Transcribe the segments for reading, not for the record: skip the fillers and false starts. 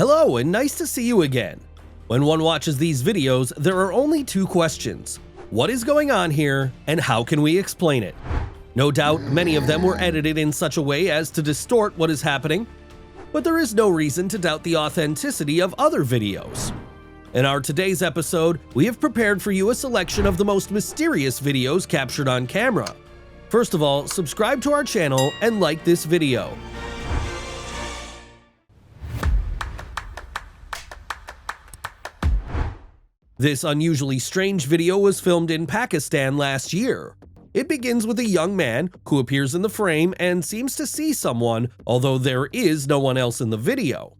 Hello and nice to see you again. When one watches these videos, there are only two questions. What is going on here and how can we explain it? No doubt many of them were edited in such a way as to distort what is happening, but there is no reason to doubt the authenticity of other videos. In our today's episode, we have prepared for you a selection of the most mysterious videos captured on camera. First of all, subscribe to our channel and like this video. This unusually strange video was filmed in Pakistan last year. It begins with a young man who appears in the frame and seems to see someone, although there is no one else in the video.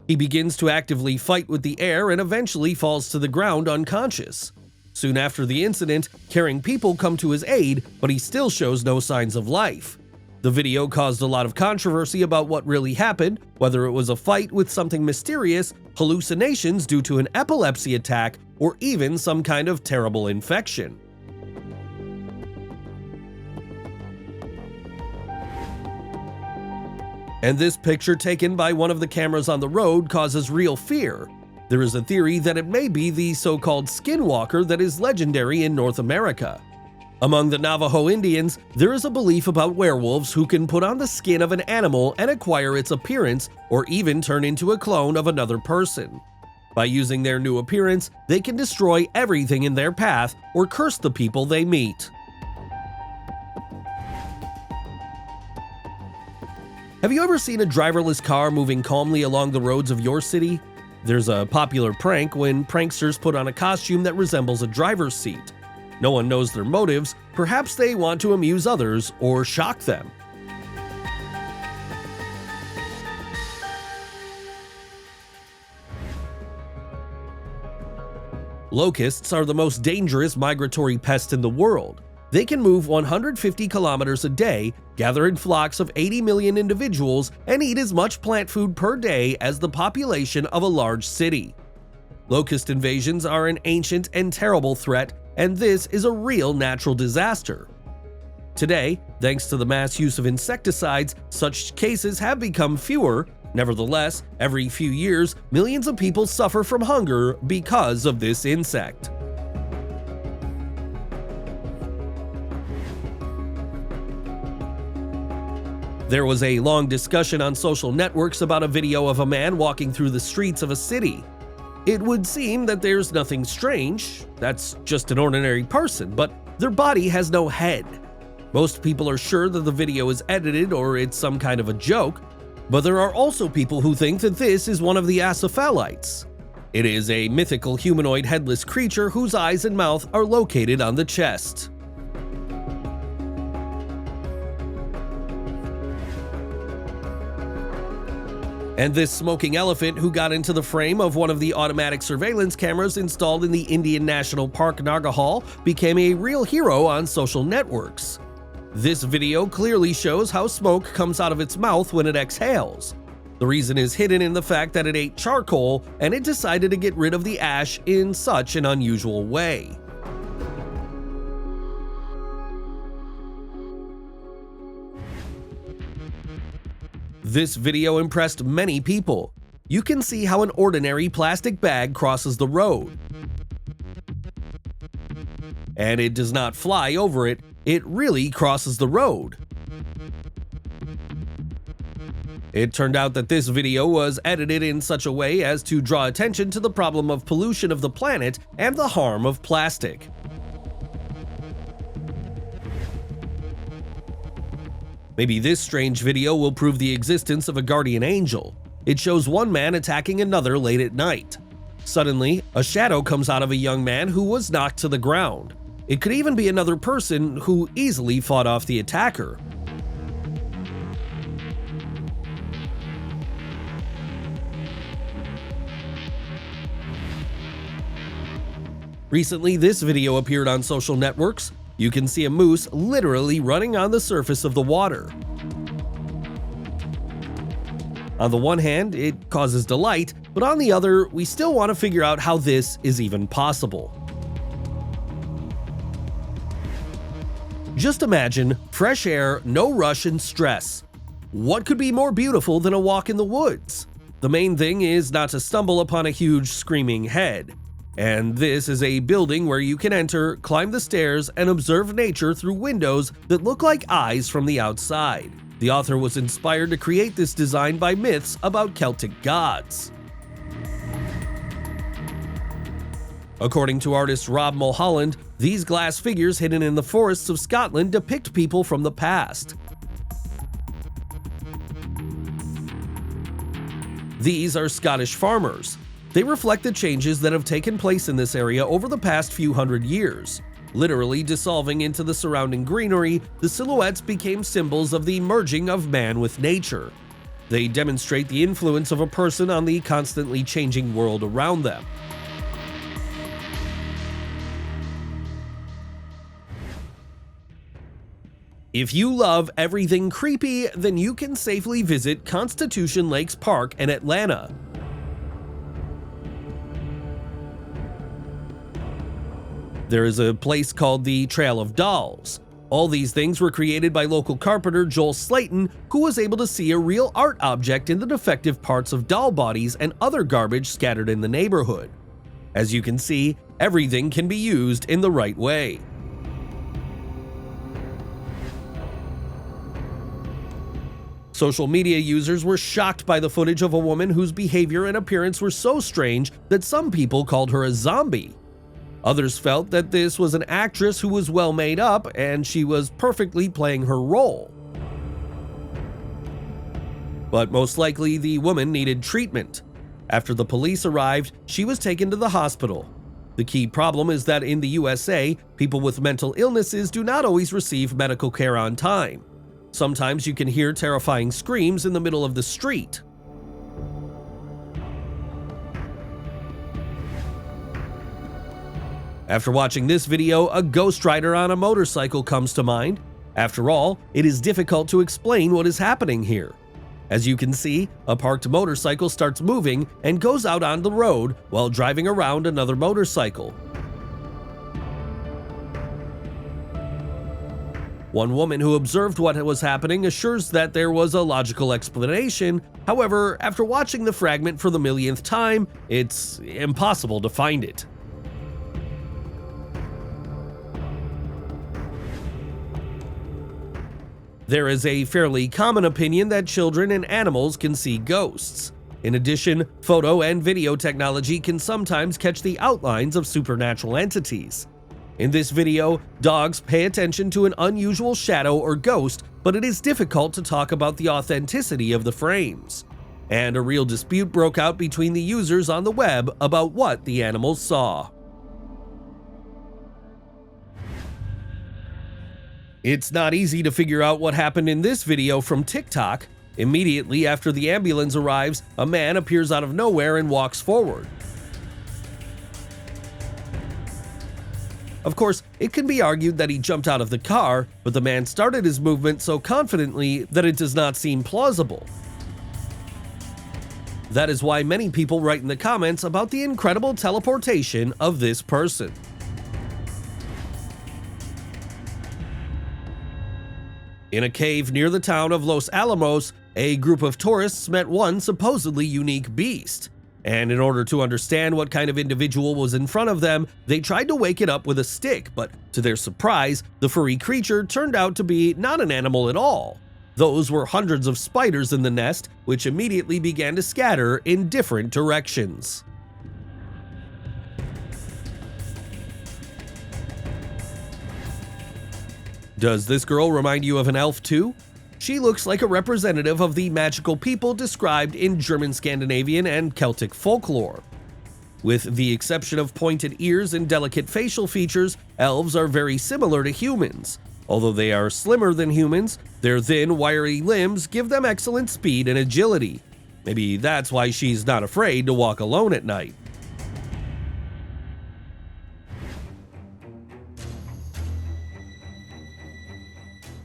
He begins to actively fight with the air and eventually falls to the ground unconscious. Soon after the incident, caring people come to his aid, but he still shows no signs of life. The video caused a lot of controversy about what really happened, whether it was a fight with something mysterious, hallucinations due to an epilepsy attack, or even some kind of terrible infection. And this picture taken by one of the cameras on the road causes real fear. There is a theory that it may be the so-called skinwalker that is legendary in North America. Among the Navajo Indians, there is a belief about werewolves who can put on the skin of an animal and acquire its appearance, or even turn into a clone of another person. By using their new appearance, they can destroy everything in their path or curse the people they meet. Have you ever seen a driverless car moving calmly along the roads of your city? There's a popular prank when pranksters put on a costume that resembles a driver's seat. No one knows their motives, perhaps they want to amuse others or shock them. Locusts are the most dangerous migratory pest in the world. They can move 150 kilometers a day, gather in flocks of 80 million individuals, and eat as much plant food per day as the population of a large city. Locust invasions are an ancient and terrible threat, and this is a real natural disaster. Today, thanks to the mass use of insecticides, such cases have become fewer. Nevertheless, every few years, millions of people suffer from hunger because of this insect. There was a long discussion on social networks about a video of a man walking through the streets of a city. It would seem that there's nothing strange, that's just an ordinary person, but their body has no head. Most people are sure that the video is edited or it's some kind of a joke, but there are also people who think that this is one of the Asophalites. It is a mythical humanoid headless creature whose eyes and mouth are located on the chest. And this smoking elephant who got into the frame of one of the automatic surveillance cameras installed in the Indian National Park Nargahal became a real hero on social networks. This video clearly shows how smoke comes out of its mouth when it exhales. The reason is hidden in the fact that it ate charcoal and it decided to get rid of the ash in such an unusual way. This video impressed many people. You can see how an ordinary plastic bag crosses the road. And it does not fly over it, it really crosses the road. It turned out that this video was edited in such a way as to draw attention to the problem of pollution of the planet and the harm of plastic. Maybe this strange video will prove the existence of a guardian angel. It shows one man attacking another late at night. Suddenly, a shadow comes out of a young man who was knocked to the ground. It could even be another person who easily fought off the attacker. Recently, this video appeared on social networks. You can see a moose literally running on the surface of the water. On the one hand, it causes delight, but on the other, we still want to figure out how this is even possible. Just imagine fresh air, no rush and stress. What could be more beautiful than a walk in the woods? The main thing is not to stumble upon a huge screaming head. And this is a building where you can enter, climb the stairs, and observe nature through windows that look like eyes from the outside. The author was inspired to create this design by myths about Celtic gods. According to artist Rob Mulholland, these glass figures hidden in the forests of Scotland depict people from the past. These are Scottish farmers. They reflect the changes that have taken place in this area over the past few hundred years. Literally dissolving into the surrounding greenery, the silhouettes became symbols of the merging of man with nature. They demonstrate the influence of a person on the constantly changing world around them. If you love everything creepy, then you can safely visit Constitution Lakes Park in Atlanta. There is a place called the Trail of Dolls. All these things were created by local carpenter Joel Slayton, who was able to see a real art object in the defective parts of doll bodies and other garbage scattered in the neighborhood. As you can see, everything can be used in the right way. Social media users were shocked by the footage of a woman whose behavior and appearance were so strange that some people called her a zombie. Others felt that this was an actress who was well made up and she was perfectly playing her role. But most likely, the woman needed treatment. After the police arrived, she was taken to the hospital. The key problem is that in the USA, people with mental illnesses do not always receive medical care on time. Sometimes you can hear terrifying screams in the middle of the street. After watching this video, a ghost rider on a motorcycle comes to mind. After all, it is difficult to explain what is happening here. As you can see, a parked motorcycle starts moving and goes out on the road while driving around another motorcycle. One woman who observed what was happening assures that there was a logical explanation. However, after watching the fragment for the millionth time, it's impossible to find it. There is a fairly common opinion that children and animals can see ghosts. In addition, photo and video technology can sometimes catch the outlines of supernatural entities. In this video, dogs pay attention to an unusual shadow or ghost, but it is difficult to talk about the authenticity of the frames. And a real dispute broke out between the users on the web about what the animals saw. It's not easy to figure out what happened in this video from TikTok. Immediately after the ambulance arrives, a man appears out of nowhere and walks forward. Of course, it can be argued that he jumped out of the car, but the man started his movement so confidently that it does not seem plausible. That is why many people write in the comments about the incredible teleportation of this person. In a cave near the town of Los Alamos, a group of tourists met one supposedly unique beast. And in order to understand what kind of individual was in front of them, they tried to wake it up with a stick, but to their surprise, the furry creature turned out to be not an animal at all. Those were hundreds of spiders in the nest, which immediately began to scatter in different directions. Does this girl remind you of an elf too? She looks like a representative of the magical people described in German Scandinavian and Celtic folklore. With the exception of pointed ears and delicate facial features, elves are very similar to humans. Although they are slimmer than humans, their thin, wiry limbs give them excellent speed and agility. Maybe that's why she's not afraid to walk alone at night.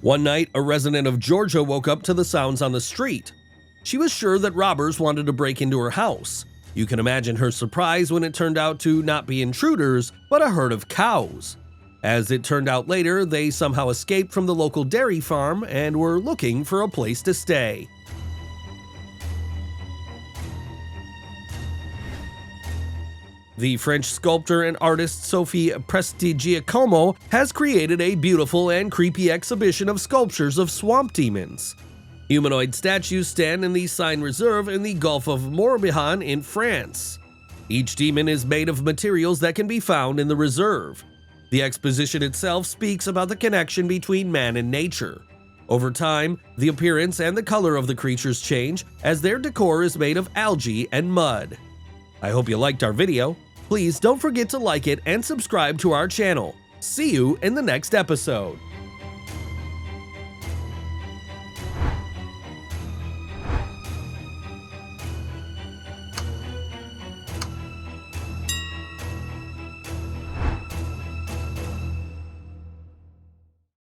One night, a resident of Georgia woke up to the sounds on the street. She was sure that robbers wanted to break into her house. You can imagine her surprise when it turned out to not be intruders, but a herd of cows. As it turned out later, they somehow escaped from the local dairy farm and were looking for a place to stay. The French sculptor and artist Sophie Prestigiacomo has created a beautiful and creepy exhibition of sculptures of swamp demons. Humanoid statues stand in the Seine Reserve in the Gulf of Morbihan in France. Each demon is made of materials that can be found in the reserve. The exposition itself speaks about the connection between man and nature. Over time, the appearance and the color of the creatures change as their decor is made of algae and mud. I hope you liked our video. Please don't forget to like it and subscribe to our channel. See you in the next episode.